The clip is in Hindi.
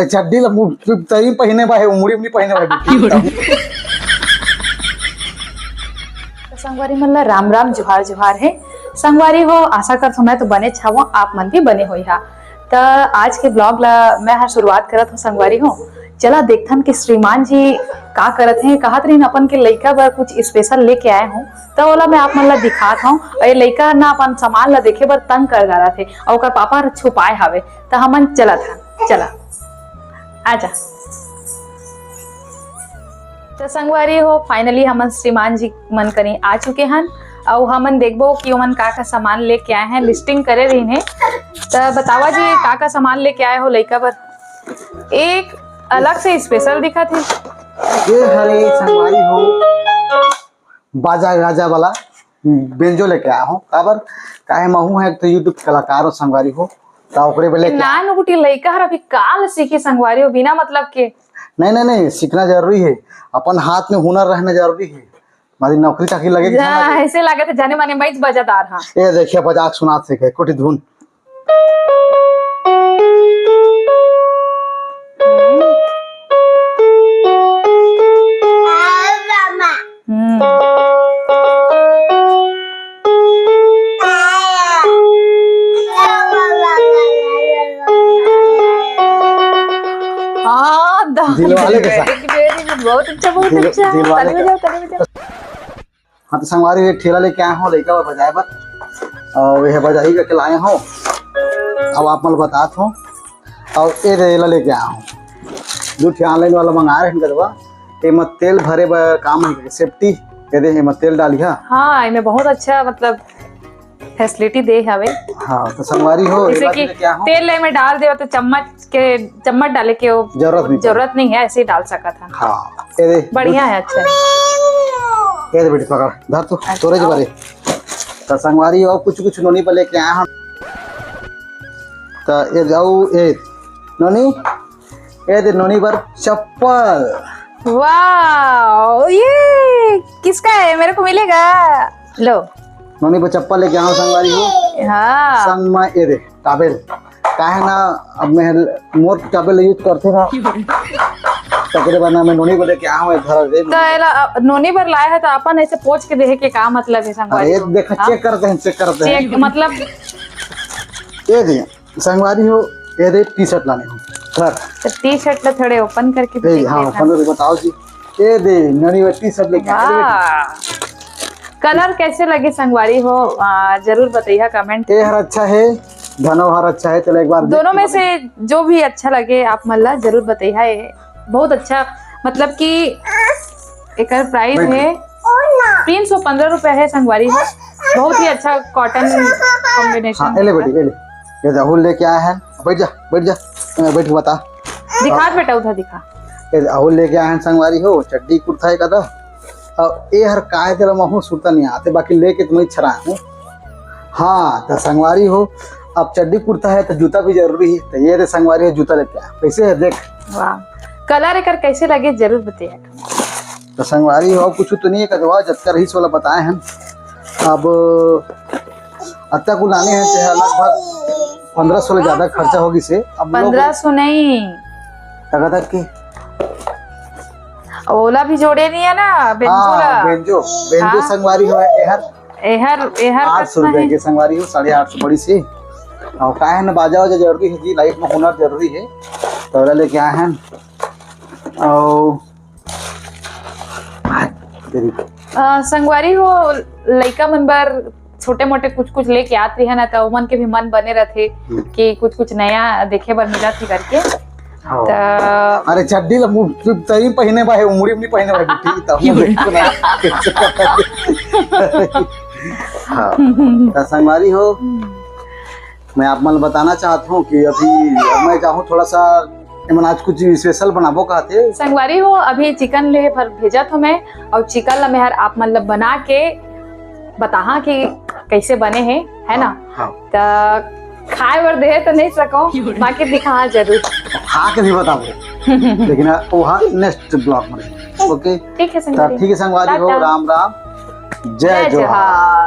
अरे चड्डी तरी पहिने बा है उमड़ी उमड़ी पहिने बा संगवारी मन ला राम राम जोहार जोहार है। संगवारी हो आशा कर मैं तो बने छावो आप मन भी बने हो हा। तो आज के ब्लॉग ला मैं हर शुरुआत करत हूँ संगवारी हो। चला देखथन कि श्रीमान जी का करत हैं, कहत रही अपन के लइका बर कुछ स्पेशल लेके आए हूँ। तो ओला मैं आप मन ला दिखात हूँ। ये लइका ना अपन सामान ला देखे बर तंग कर जा रहे थे और ओकर पापा छुपाए हवे। तो हमन चलत हन, चला आजा। तो संगवारी हो फाइनली हमन श्रीमान जी मन करी आ चुके हन और हमन देखबो कि ओमन का सामान लेके आए हैं, लिस्टिंग करे रही हैं। तो बतावा जी का सामान लेके आए हो लइका बर। एक अलग से स्पेशल दिखा थे ये हरे संगवारी हो बाजा गाजा वाला बेंजो लेके आया हूँ। काबर काहे महू है तो यूट्यूब कलाकार हो संगवारी हो तो ओकरे बेले नान गुटी लइका हर अभी काल सीखी संगवारी हो बिना मतलब के। नहीं सीखना जरूरी है, अपन हाथ में हुनर रहना जरूरी है। हमारी नौकरी चाकरी लगेगी ऐसे लगे थे जाने माने मैच बजादार। हाँ ये देखिए बजाक सुना सीखे कोटी धुन। दिलवाले के साथ बहुत अच्छा बहुत अच्छा। हाँ तो संगवारी एक ठेला लेके आए हो लइका बजाए बर और यह बजाई के लाए हो। अब आप मन बतात हो और ये रेला लेके आया हूँ। दो ठे ऑनलाइन वाला मंगा रहे हैं ये मत तेल भरे बर काम है सेफ्टी ये दे मत तेल डाली। हाँ इनमें बहुत अच्छा मतलब फैसिलिटी दे हवे। हाँ तो संगवारी हो जैसे कि तेल में डाल दे तो चम्मच डाले के जरूरत नहीं है, ऐसे ही डाल सकता था। हाँ ये बढ़िया है अच्छा। ये बेटी पकड़ धर तू तोरे जी बारे। तो संगवारी और कुछ नोनी पर लेके आया हम। तो ये जाऊ ये नोनी ये दे नोनी पर चप्पल। वाह ये किसका है, मेरे को मिलेगा। लो नोनी पर चप्पल लेके आया संगवारी हो। हाँ संग में ये दे टावेल काहे ना अब मैं मोर टावेल यूज करते ना तकरे बना मैं नोनी पर लेके आया हूं घर दे। तो एला नोनी पर लाया है तो अपन ऐसे पोंछ के देखे के का मतलब है संगवारी। ये देखा चेक करते हैं मतलब ये दे संगवारी हो ये दे टी-शर्ट लाने हो घर। तो टी-शर्ट ला थोड़े ओपन करके देख। हां ओपन करके बताओ जी। ये दे नोनी पर टी-शर्ट लेके आए। कलर कैसे लगे संगवारी हो जरूर बताइए कमेंट। ये हर अच्छा है धनो हर अच्छा है। चलो एक बार दोनों में से जो भी अच्छा लगे आप मल्ला जरूर बताइए। बहुत अच्छा मतलब कि एक प्राइस है 315 रुपए है संगवारी है। बहुत ही अच्छा कॉटन कॉम्बिनेशन। हाँ, ले बेटी ये राहुल लेके आया है। बैठ जा बैठ के बता दिखा बेटा उधर दिखा। ये राहुल लेके आया है संगवारी हो चड्डी कुर्ता है कदा और ये हर काय तेरा महू सुरता नहीं आते बाकी लेके तुम्हें छरा हूँ। हाँ तो संगवारी हो अब चड्डी कुर्ता है तो जूता भी जरूरी है। तो ये संगवारी हो जूता लेके आया कैसे है देख। वाह कलर एक कैसे लगे जरूर बताइए। तो संगवारी हो कुछ तो नहीं कदवा जत्का रहीस वाला बताए हैं। अब अत्ता को लाने हैं तो लगभग 1500 ज्यादा खर्चा होगी से। अब 1500 नहीं तक की ओला भी जोड़े नहीं है ना बेंजो संगवारी हो एहर 800 रुपए के संगवारी हो 850 बड़ी सी। और काहे ना बाजा जरूरी है जी लाइफ में हुनर जरूरी है तो लेके आए हैं। और संगवारी हो लइका मन बार छोटे मोटे कुछ लेके आते है ना तो मन के भी मन बने रहते कि कुछ नया देखे बर मिला थी करके। अरे चड्डी तरी पहिने बा है उमड़ी उमड़ी पहिने बा ठीक तो संगवारी हो मैं आप मन बताना चाहता हूँ कि अभी मैं चाहूँ थोड़ा सा आज कुछ स्पेशल बनाबो कहते। संगवारी हो अभी चिकन ले पर भेजा था मैं और चिकन ला मैं आप मतलब बना के बताहा कि कैसे बने हैं है ना। तो खाए बर दे तो नहीं सको बाकी दिखा जरूर खा के भी बताओ लेकिन वहाँ नेक्स्ट ब्लॉग में। ओके ठीक है संगवारी हो राम राम जय जोहार।